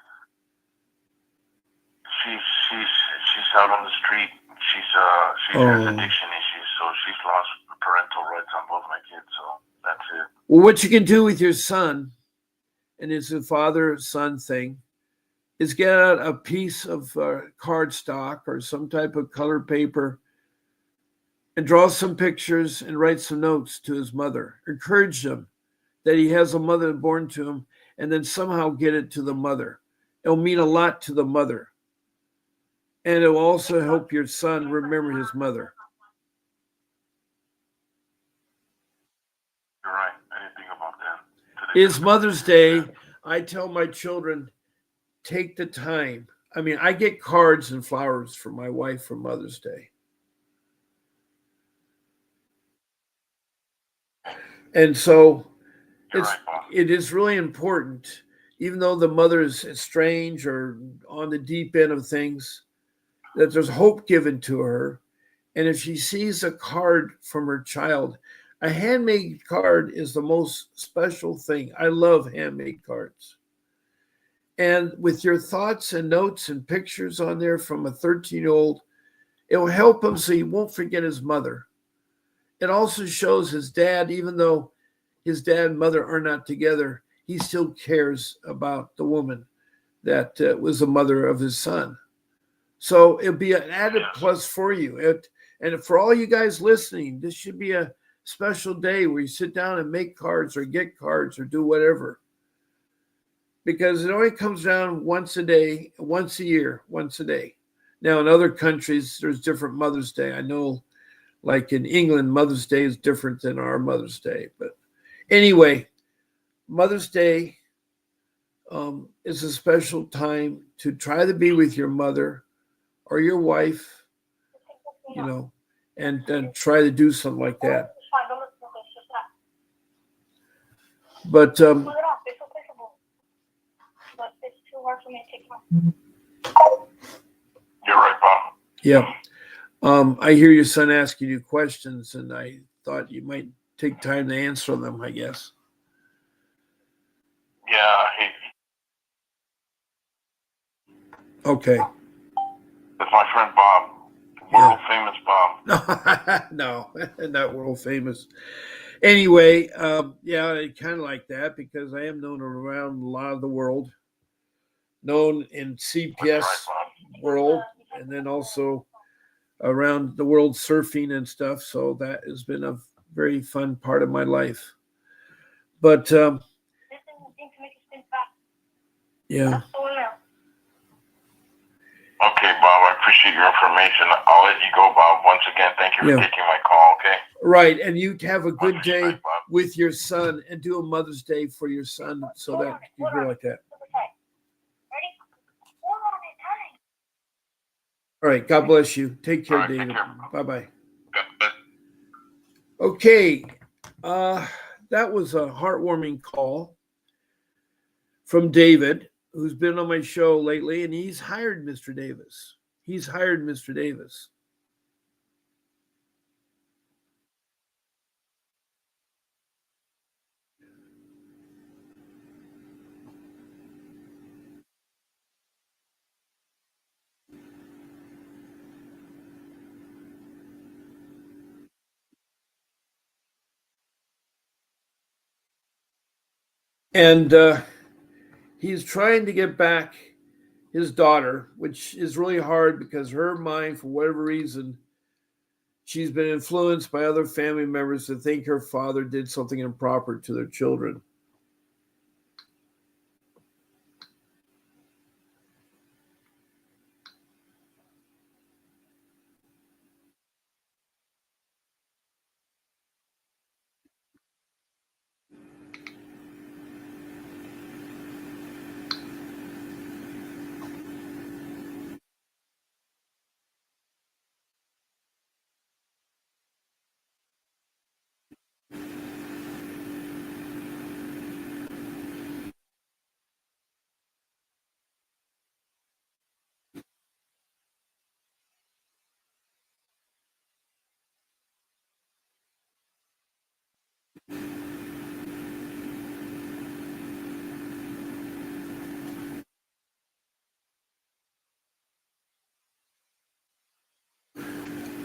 She's out on the street. She has addiction issues, so she's lost parental rights on both my kids. So that's it. Well, what you can do with your son, and it's a father-son thing, is get out a piece of cardstock or some type of color paper and draw some pictures and write some notes to his mother. Encourage him that he has a mother born to him and then somehow get it to the mother. It'll mean a lot to the mother. And it will also help your son remember his mother. You're right. I didn't think about that. It's Mother's Day. I tell my children, take the time. I mean, I get cards and flowers for my wife for Mother's Day. And so it is really important, even though the mother is estranged or on the deep end of things, that there's hope given to her. And if she sees a card from her child, a handmade card is the most special thing. I love handmade cards. And with your thoughts and notes and pictures on there from a 13-year-old, it will help him so he won't forget his mother. It also shows his dad, even though his dad and mother are not together, he still cares about the woman that was the mother of his son. So it'll be an added plus for you. And for all you guys listening, this should be a special day where you sit down and make cards or get cards or do whatever. Because it only comes down once a day, once a year, once a day. Now, in other countries, there's different Mother's Day. I know, like in England, Mother's Day is different than our Mother's Day. But anyway, Mother's Day is a special time to try to be with your mother or your wife, and try to do something like that. But You're right, Bob. yeah, I hear your son asking you questions, and I thought you might take time to answer them, I guess. Yeah, Okay. that's my friend Bob, world famous Bob. No, not world famous. Anyway, yeah, I kind of like that because I am known around a lot of the world, known in That's right, CPS Bob. world, and then also around the world surfing and stuff. So that has been a very fun part of my life. But yeah, Okay, Bob, I appreciate your information. I'll let you go, Bob. Once again, thank you for taking my call, okay? right. And you have a good Much day respect, Bob. with your son and do a Mother's Day for your son so that you feel like that. All right. God bless you. Take care, All right, take David. care. Bye-bye. God bless. Okay. That was a heartwarming call from David, who's been on my show lately, and he's hired Mr. Davis. He's hired Mr. Davis. And he's trying to get back his daughter, which is really hard because her mind, for whatever reason, she's been influenced by other family members to think her father did something improper to their children.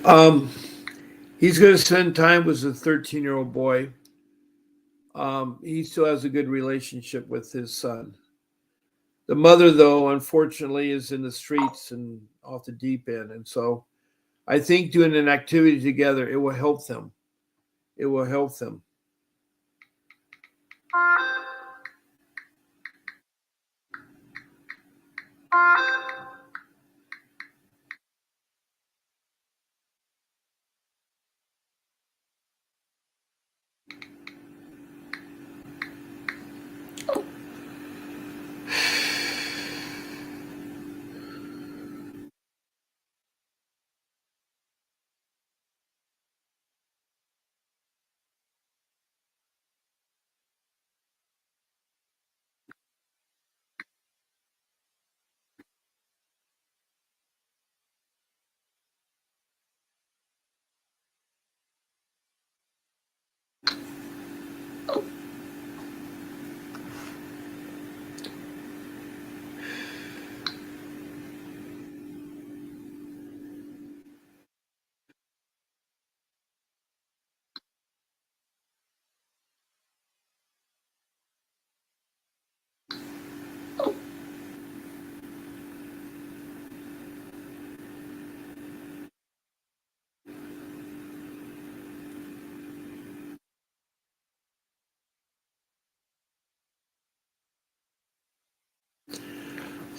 Um, he's going to spend time with a 13-year-old boy. He still has a good relationship with his son. The mother, though, unfortunately, is in the streets and off the deep end. And so I think doing an activity together, it will help them. It will help them.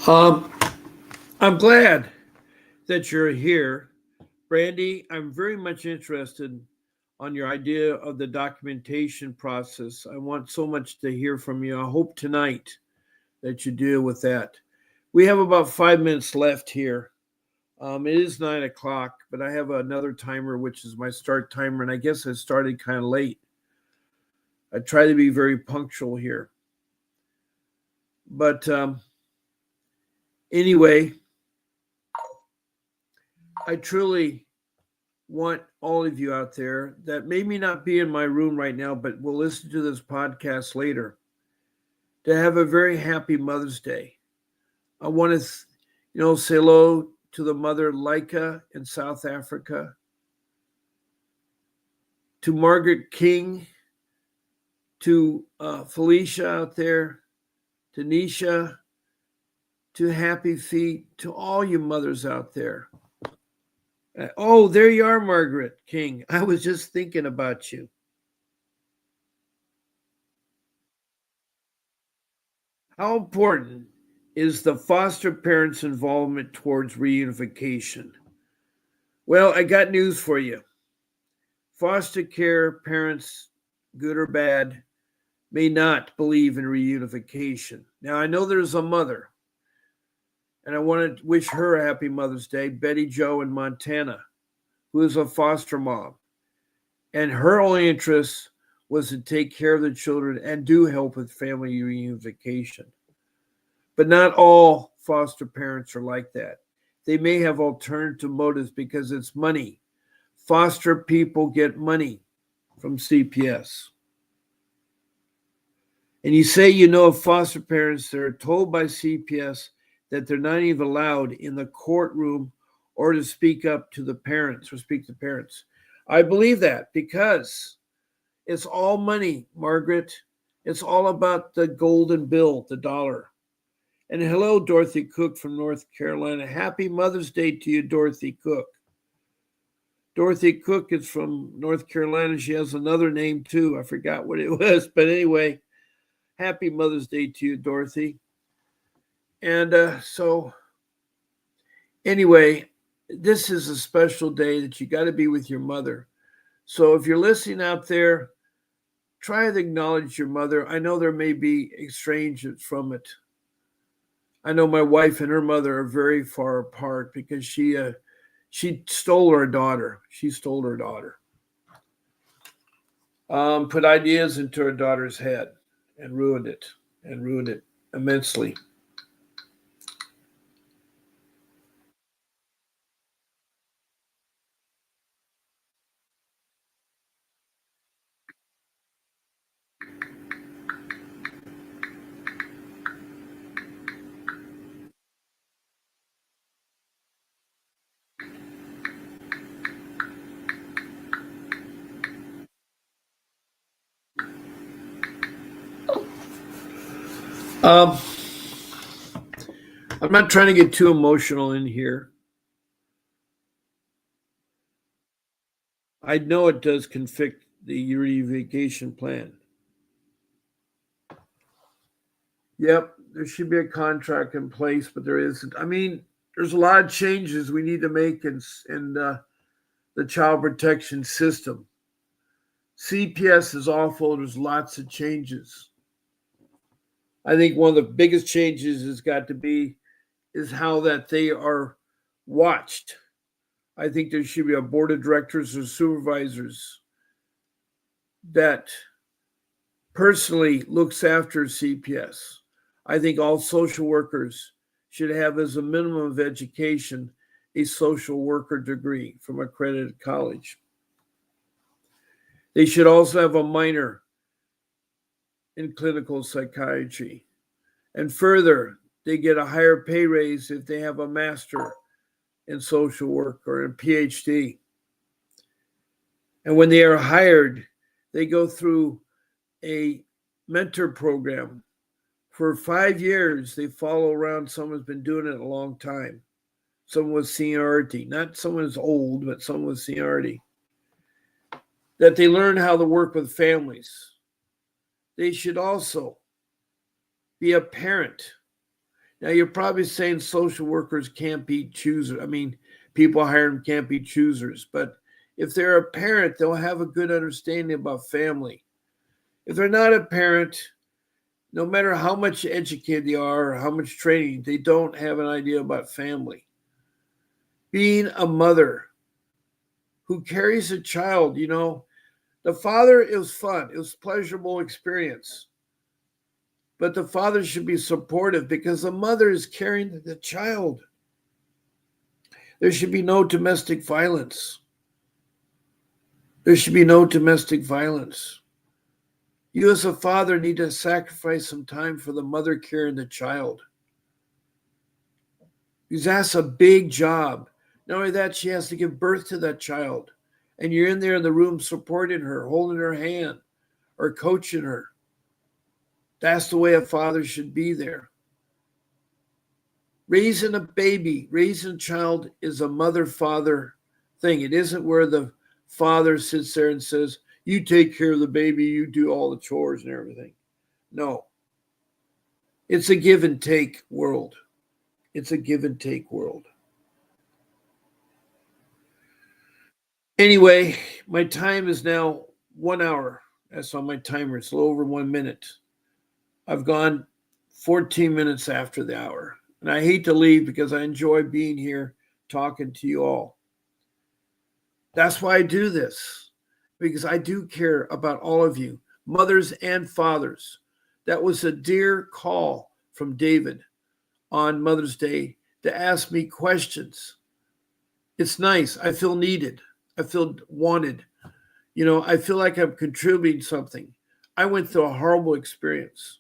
Um, I'm glad that you're here, Brandy. I'm very much interested on your idea of the documentation process. I want so much to hear from you. I hope tonight that you deal with that. We have about 5 minutes left here. It is 9 o'clock, but I have another timer, which is my start timer, and I guess I started kind of late. I try to be very punctual here. But anyway, I truly want all of you out there that maybe not be in my room right now, but will listen to this podcast later, to have a very happy Mother's Day. I want to, say hello to the mother Leica in South Africa, to Margaret King, to Felicia out there, to Nisha, to Happy Feet, to all you mothers out there. Oh, there you are, Margaret King. I was just thinking about you. How important is the foster parents' involvement towards reunification? Well, I got news for you. Foster care parents, good or bad, may not believe in reunification. Now, I know there's a mother, and I want to wish her a happy Mother's Day, Betty Jo in Montana, who is a foster mom. And her only interest was to take care of the children and do help with family reunification. But not all foster parents are like that. They may have alternative motives because it's money. Foster people get money from CPS. And you say you know of foster parents that are told by CPS that they're not even allowed in the courtroom or to speak up to the parents or speak to parents. I believe that because it's all money, Margaret. It's all about the golden bill, the dollar. And hello, Dorothy Cook from North Carolina. Happy Mother's Day to you, Dorothy Cook. Dorothy Cook is from North Carolina. She has another name too. I forgot what it was. But anyway, happy Mother's Day to you, Dorothy. And anyway, this is a special day that you got to be with your mother. So if you're listening out there, try to acknowledge your mother. I know there may be estrangement from it. I know my wife and her mother are very far apart because she stole her daughter. She stole her daughter. Put ideas into her daughter's head and ruined it immensely. I'm not trying to get too emotional in here. I know it does conflict the reunification plan. Yep, there should be a contract in place, but there isn't. I mean, there's a lot of changes we need to make in the child protection system. CPS is awful. There's lots of changes. I think one of the biggest changes has got to be is how that they are watched. I think there should be a board of directors or supervisors that personally looks after CPS. I think all social workers should have as a minimum of education a social worker degree from accredited college. They should also have a minor in clinical psychiatry. And further, they get a higher pay raise if they have a master in social work or a PhD. And when they are hired, they go through a mentor program. For 5 years, they follow around someone who's been doing it a long time. Someone with seniority, not someone who's old, but someone with seniority. That they learn how to work with families. They should also be a parent. Now, you're probably saying social workers can't be choosers. I mean, people hiring them can't be choosers. But if they're a parent, they'll have a good understanding about family. If they're not a parent, no matter how much educated they are or how much training, they don't have an idea about family. being a mother who carries a child, the father, it was fun. It was a pleasurable experience. But the father should be supportive because the mother is carrying the child. There should be no domestic violence. There should be no domestic violence. You as a father need to sacrifice some time for the mother carrying the child. Because that's a big job. Not only that, she has to give birth to that child. And you're in there in the room supporting her, holding her hand, or coaching her. That's the way a father should be there. Raising a baby, raising a child is a mother-father thing. It isn't where the father sits there and says, you take care of the baby, you do all the chores and everything. No. It's a give and take world. It's a give and take world. Anyway, my time is now 1 hour. That's on my timer. It's a little over 1 minute. I've gone 14 minutes after the hour. And I hate to leave because I enjoy being here talking to you all. That's why I do this, because I do care about all of you, mothers and fathers. That was a dear call from David on Mother's Day to ask me questions. It's nice. I feel needed. I feel wanted. I feel like I'm contributing something. I went through a horrible experience.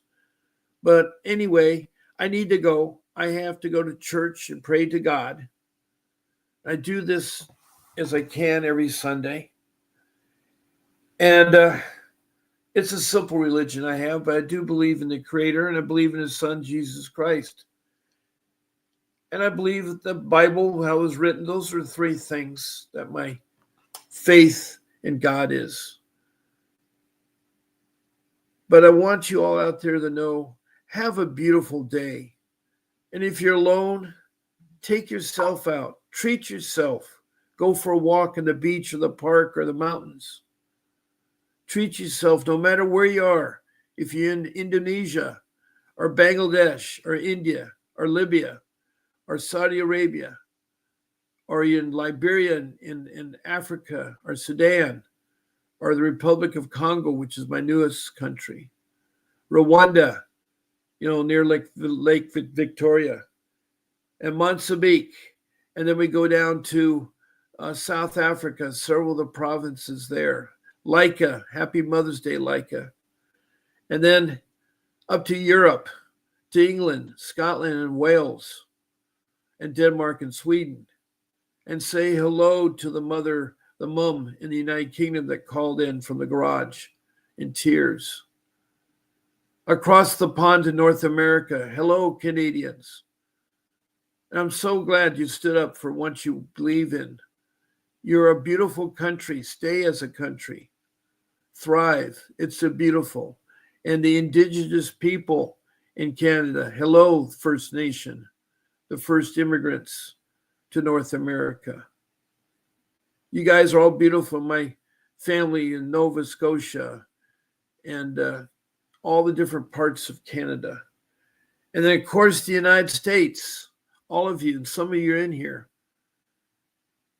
But anyway, I need to go. I have to go to church and pray to God. I do this as I can every Sunday. And it's a simple religion I have, but I do believe in the Creator, and I believe in His Son, Jesus Christ. And I believe that the Bible, how it was written, those are 3 things that my faith in God is. But I want you all out there to know, have a beautiful day. And if you're alone, take yourself out. Treat yourself. Go for a walk on the beach or the park or the mountains. Treat yourself no matter where you are. If you're in Indonesia or Bangladesh or India or Libya or Saudi Arabia, or you're in Liberia in Africa or Sudan or the Republic of Congo, which is my newest country, Rwanda, near Lake Victoria, and Mozambique. And then we go down to South Africa, several of the provinces there. Laika, happy Mother's Day, Laika. And then up to Europe, to England, Scotland, and Wales, and Denmark and Sweden. And say hello to the mom in the United Kingdom that called in from the garage in tears. Across the pond to North America, hello, Canadians. And I'm so glad you stood up for what you believe in. You're a beautiful country. Stay as a country. Thrive. It's so beautiful. And the Indigenous people in Canada, hello, First Nation, the first immigrants to North America. You guys are all beautiful. My family in Nova Scotia and all the different parts of Canada. And then, of course, the United States, all of you, and some of you are in here.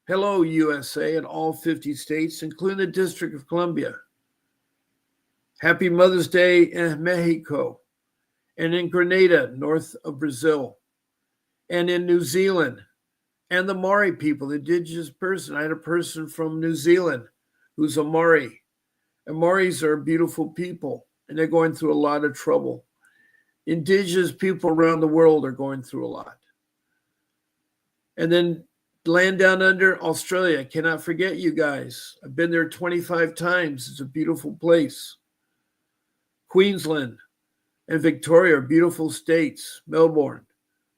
Hello, USA, and all 50 states, including the District of Columbia. Happy Mother's Day in Mexico, and in Grenada, north of Brazil, and in New Zealand, and the Maori people, the indigenous person. I had a person from New Zealand who's a Maori. And Maoris are beautiful people, and they're going through a lot of trouble. Indigenous people around the world are going through a lot. And then land down under, Australia. I cannot forget you guys. I've been there 25 times. It's a beautiful place. Queensland and Victoria are beautiful states. Melbourne,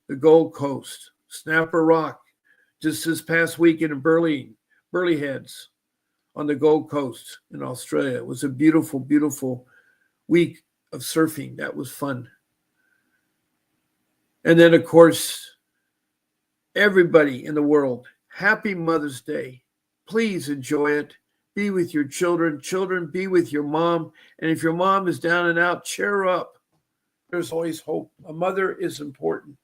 the Gold Coast, Snapper Rock. Just this past weekend in Burleigh Heads on the Gold Coast in Australia. It was a beautiful, beautiful week of surfing. That was fun. And then, of course, everybody in the world, happy Mother's Day. Please enjoy it. Be with your children. Children, be with your mom. And if your mom is down and out, cheer her up. There's always hope. A mother is important.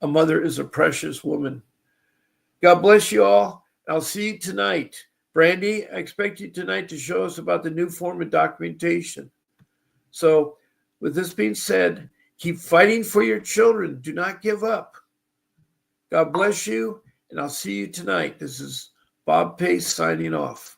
A mother is a precious woman. God bless you all. I'll see you tonight. Brandy, I expect you tonight to show us about the new form of documentation. So, with this being said, keep fighting for your children. Do not give up. God bless you, and I'll see you tonight. This is Bob Pace signing off.